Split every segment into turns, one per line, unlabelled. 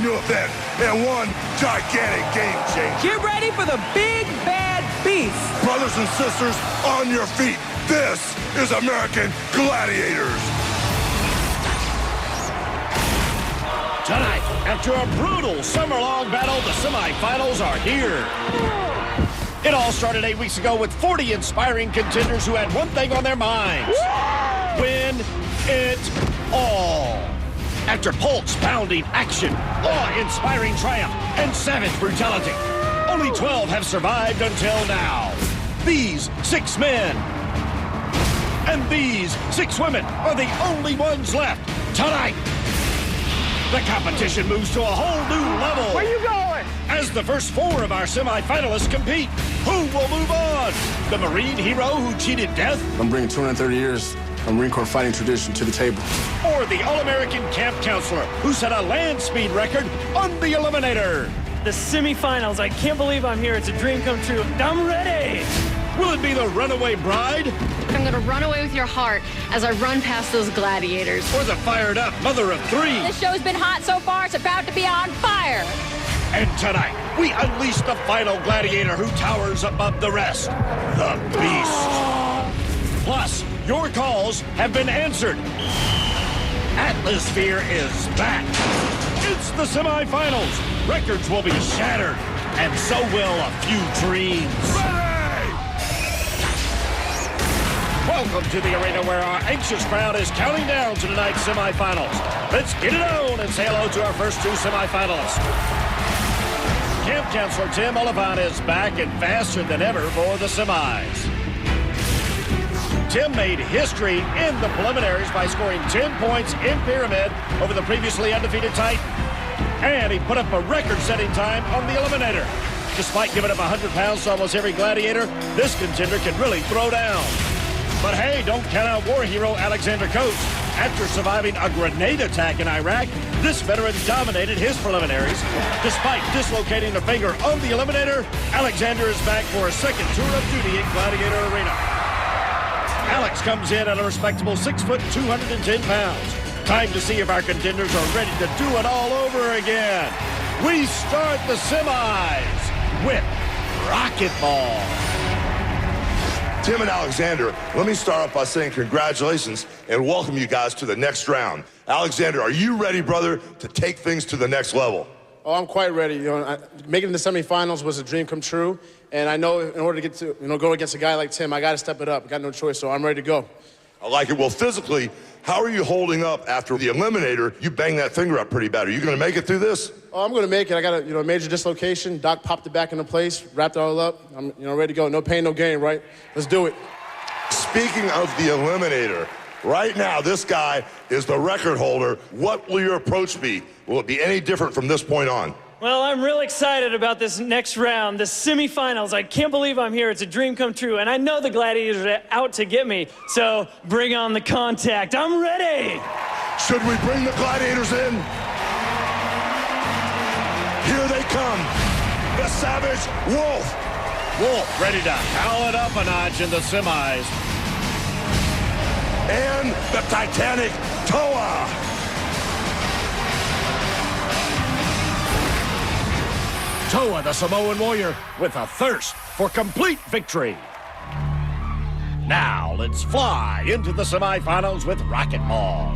new event and one gigantic game changer.
Get ready for the big bad beast.
Brothers and sisters, on your feet. This is American Gladiators.
Tonight, after a brutal summer-long battle, the semifinals are here. It all started 8 weeks ago with 40 inspiring contenders who had one thing on their minds. Win it all. After pulse-pounding action, awe-inspiring triumph, and savage brutality, only 12 have survived until now. These 6 men and these 6 women are the only ones left tonight. The competition moves to a whole new level.
Where you going?
As the first 4 of our semifinalists compete, who will move on? The Marine hero who cheated death?
I'm bringing 230 years of Marine Corps fighting tradition to the table.
Or the All-American camp counselor who set a land speed record on the Eliminator?
The semifinals. I can't believe I'm here. It's a dream come true. I'm ready.
Will it be the runaway bride?
I'm gonna run away with your heart as I run past those gladiators.
Or the fired-up mother of 3?
This show's been hot so far, it's about to be on fire.
And tonight, we unleash the final gladiator who towers above the rest, the Beast. Plus, your calls have been answered. Atmosphere is back. It's the semifinals. Records will be shattered, and so will a few dreams. Welcome to the arena where our anxious crowd is counting down to tonight's semifinals. Let's get it on and say hello to our first 2 semifinalists. Camp Counselor Tim Oliphant is back and faster than ever for the semis. Tim made history in the preliminaries by scoring 10 points in Pyramid over the previously undefeated Titan. And he put up a record-setting time on the Eliminator. Despite giving up 100 pounds to almost every gladiator, this contender can really throw down. But hey, don't count out war hero Alexander Coates. After surviving a grenade attack in Iraq, this veteran dominated his preliminaries. Despite dislocating a finger on the Eliminator, Alexander is back for a second tour of duty in Gladiator Arena. Alex comes in at a respectable 6 foot, 210 pounds. Time to see if our contenders are ready to do it all over again. We start the semis with Racquetball.
Tim and Alexander, let me start off by saying congratulations and welcome you guys to the next round. Alexander, are you ready, brother, to take things to the next level?
Oh, I'm quite ready. Making the semifinals was a dream come true, and I know in order to get to, go against a guy like Tim, I got to step it up. I got no choice, so I'm ready to go.
I like it. Well, physically, how are you holding up after the Eliminator? You banged that finger up pretty bad. Are you going to make it through this?
Oh, I'm going to make it. I got a major dislocation. Doc popped it back into place, wrapped it all up. I'm ready to go. No pain, no gain, right? Let's do it.
Speaking of the Eliminator, right now this guy is the record holder. What will your approach be? Will it be any different from this point on?
Well, I'm real excited about this next round, the semifinals. I can't believe I'm here. It's a dream come true. And I know the gladiators are out to get me. So bring on the contact. I'm ready.
Should we bring the gladiators in? Here they come. The Savage Wolf.
Wolf ready to howl it up a notch in the semis.
And the Titanic Toa.
Toa, the Samoan warrior, with a thirst for complete victory. Now, let's fly into the semifinals with Racquetball.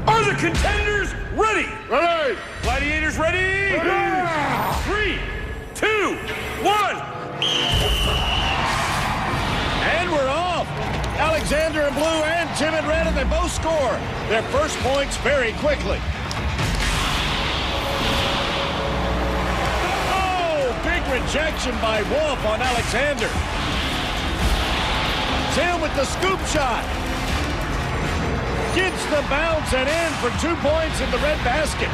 Are the contenders ready?
Ready!
Gladiators ready?
Ready!
3, 2, 1.
And we're off. Alexander in blue and Tim in red, and they both score their first points very quickly. Rejection by Wolf on Alexander. Tim with the scoop shot. Gets the bounce and in for 2 points in the red basket.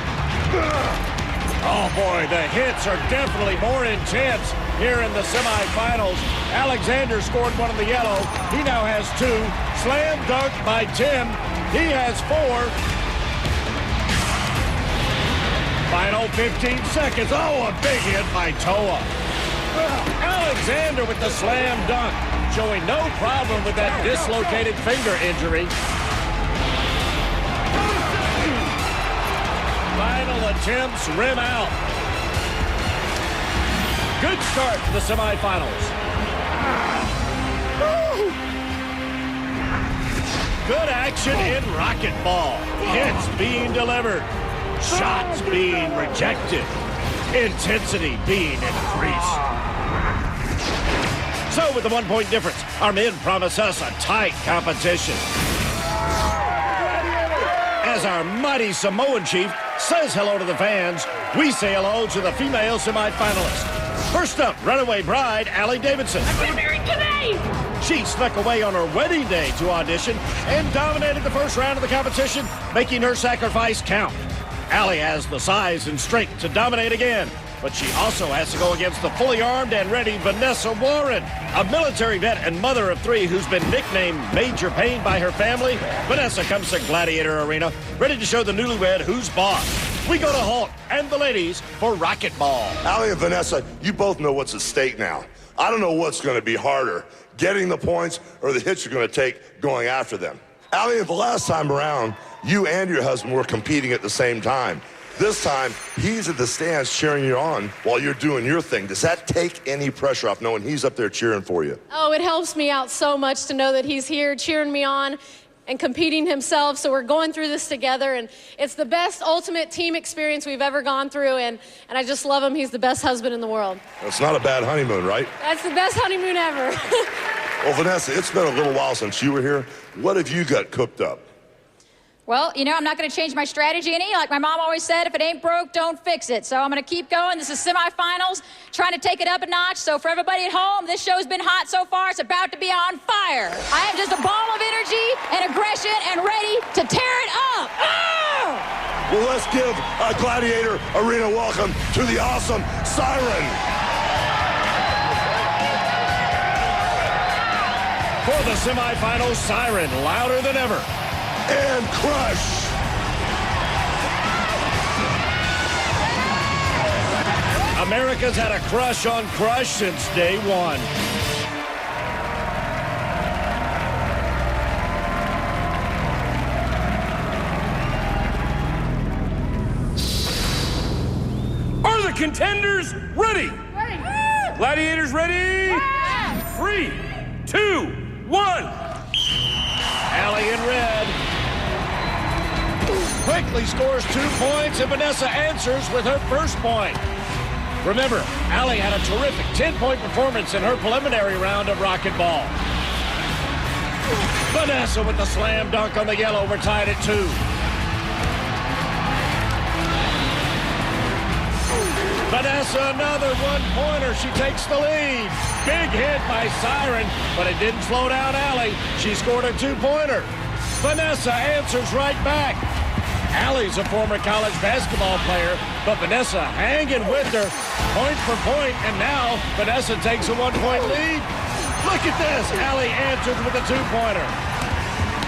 Oh boy, the hits are definitely more intense here in the semifinals. Alexander scored one in the yellow. He now has 2. Slam dunk by Tim. He has 4. Final 15 seconds. Oh, a big hit by Toa. Alexander with the slam dunk, showing no problem with that dislocated finger injury. attempts rim out. Good start to the semifinals. Good action in racquetball. Hits being delivered. Shots being rejected. Intensity being increased. So with the 1-point difference, our men promise us a tight competition. As our mighty Samoan chief says hello to the fans, we say hello to the female semifinalists. First up, runaway bride, Allie Davidson.
I've been married today!
She snuck away on her wedding day to audition and dominated the first round of the competition, making her sacrifice count. Allie has the size and strength to dominate again, but she also has to go against the fully armed and ready Vanessa Warren, a military vet and mother of 3 who's been nicknamed Major Pain by her family. Vanessa comes to Gladiator Arena, ready to show the newlywed who's boss. We go to Hulk and the ladies for racquetball.
Allie and Vanessa, you both know what's at stake now. I don't know what's going to be harder, getting the points or the hits you're going to take going after them. Allie, the last time around, you and your husband were competing at the same time. This time, he's at the stands cheering you on while you're doing your thing. Does that take any pressure off knowing he's up there cheering for you?
Oh, it helps me out so much to know that he's here cheering me on and competing himself. So we're going through this together, and it's the best ultimate team experience we've ever gone through, and I just love him. He's the best husband in the world.
That's not a bad honeymoon, right?
That's the best honeymoon ever.
Well, Vanessa, it's been a little while since you were here. What have you got cooked up?
Well, you know, I'm not going to change my strategy any. Like my mom always said, if it ain't broke, don't fix it. So I'm going to keep going. This is semifinals, trying to take it up a notch. So for everybody at home, this show's been hot so far. It's about to be on fire. I am just a ball of energy and aggression and ready to tear it up. Ah!
Well, let's give a Gladiator Arena welcome to the awesome Siren.
For the semifinals, Siren, louder than ever.
And Crush.
America's had a crush on Crush since day one.
Are the contenders ready?
Ready.
Gladiators ready? 3, 2, 1.
Allie in red quickly scores 2 points, and Vanessa answers with her first point. Remember, Allie had a terrific 10-point performance in her preliminary round of racquetball. Vanessa with the slam dunk on the yellow. We're tied at 2. Vanessa, another 1-pointer. She takes the lead. Big hit by Siren, but it didn't slow down Allie. She scored a 2-pointer. Vanessa answers right back. Allie's a former college basketball player, but Vanessa hanging with her, point for point, and now Vanessa takes a 1-point lead. Look at this. Allie answers with a 2-pointer.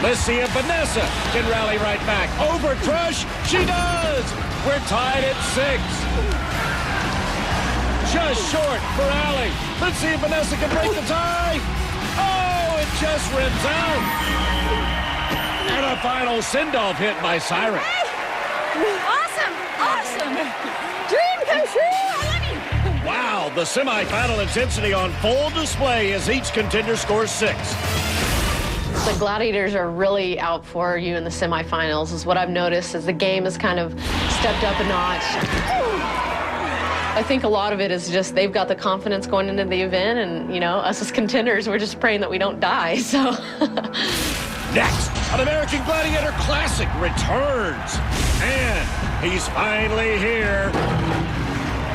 Let's see if Vanessa can rally right back. Over Crush, she does. We're tied at 6. Just short for Allie. Let's see if Vanessa can break the tie. Oh, it just rims out. And a final send-off hit by Siren.
Awesome. Awesome. Dream come true. I love you.
Wow, the semifinal intensity on full display as each contender scores 6.
The Gladiators are really out for you in the semifinals, is what I've noticed, as the game has kind of stepped up a notch. I think a lot of it is just they've got the confidence going into the event, and, you know, us as contenders, we're just praying that we don't die, so.
Next, an American Gladiator Classic returns. And he's finally here.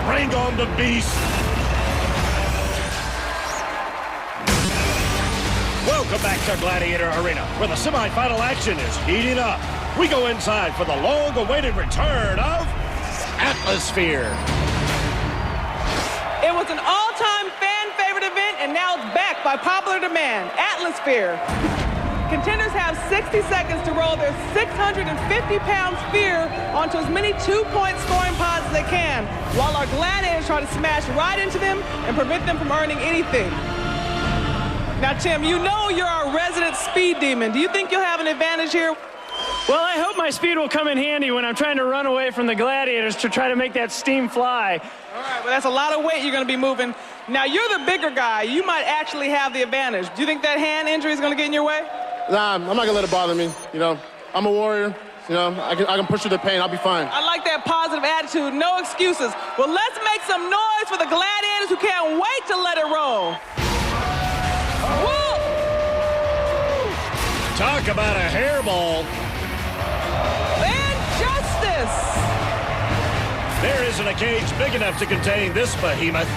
Bring on the beast. Welcome back to Gladiator Arena, where the semifinal action is heating up. We go inside for the long-awaited return of Atmosphere.
It was an all-time fan-favorite event, and now it's back by popular demand. Atmosphere. Contenders have 60 seconds to roll their 650-pound sphere onto as many 2-point scoring pods as they can, while our Gladiators try to smash right into them and prevent them from earning anything. Now, Tim, you know you're our resident speed demon. Do you think you'll have an advantage here?
Well, I hope my speed will come in handy when I'm trying to run away from the Gladiators to try to make that steam fly.
All right, well, that's a lot of weight you're going to be moving. Now, you're the bigger guy. You might actually have the advantage. Do you think that hand injury is going to get in your way?
Nah, I'm not going to let it bother me. You know, I'm a warrior. You know, I can push through the pain. I'll be fine.
I like that positive attitude. No excuses. Well, let's make some noise for the Gladiators who can't wait to let it roll. Woo!
Talk about a hairball.
Injustice!
There isn't a cage big enough to contain this behemoth.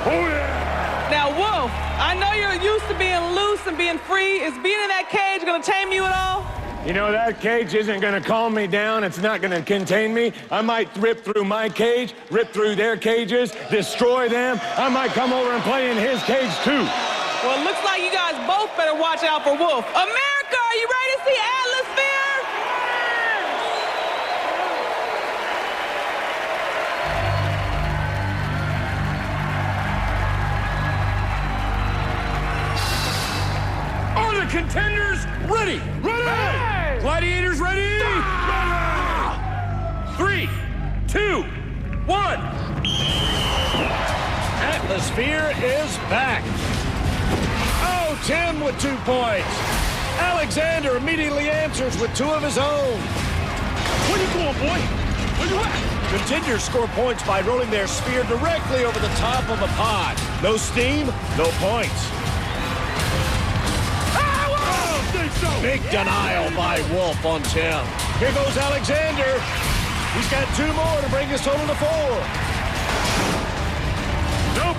Oh, yeah!
Now, Wolf, I know you're used to being loose and being free. Is being in that cage going to tame you at all?
You know, that cage isn't going to calm me down. It's not going to contain me. I might rip through my cage, rip through their cages, destroy them. I might come over and play in his cage, too.
Well, it looks like you guys both better watch out for Wolf. America, are you ready to see Atlas Sphere?
Are the contenders ready?
Ready!
Gladiators ready?
Ah!
3, 2, 1.
Atmosphere is back. Oh, Tim with 2 points. Alexander immediately answers with 2 of his own.
Where you going, boy? Where you at?
Contenders score points by rolling their sphere directly over the top of a pod. No steam, no points. Big denial by Wolf on Tim. Here goes Alexander. He's got 2 more to bring his total to 4.
Nope.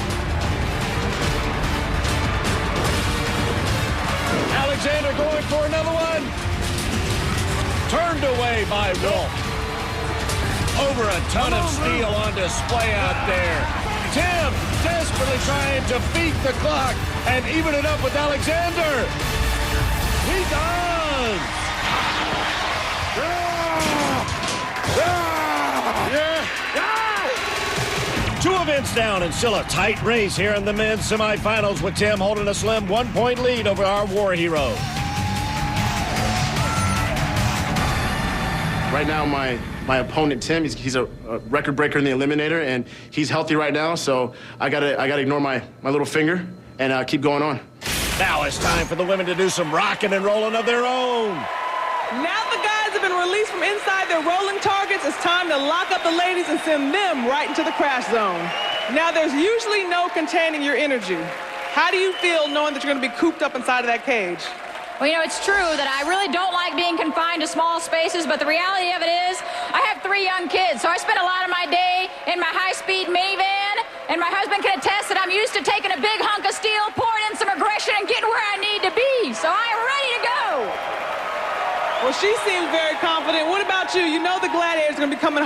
Alexander going for another one. Turned away by Wolf. Over a ton of steel on display out there. Tim desperately trying to beat the clock and even it up with Alexander. He does! Yeah. 2 events down and still a tight race here in the men's semifinals with Tim holding a slim 1-point lead over our war hero.
Right now, my opponent, Tim, he's a record breaker in the Eliminator, and he's healthy right now, so I gotta ignore my little finger and keep going on.
Now it's time for the women to do some rocking and rolling of their own.
Now the guys have been released from inside their rolling targets. It's time to lock up the ladies and send them right into the crash zone. Now, there's usually no containing your energy. How do you feel knowing that you're going to be cooped up inside of that cage?
Well, you know, it's true that I really don't like being confined to small spaces, but the reality of it is I have 3 young kids, so I spend a lot of my day in my high-speed minivan, and my husband can attest that I'm used to taking a big hunk of steel, pouring in some aggression, and getting where I need to be, so I am ready to go.
Well, she seems very confident. What about you? You know the Gladiators are going to be coming home.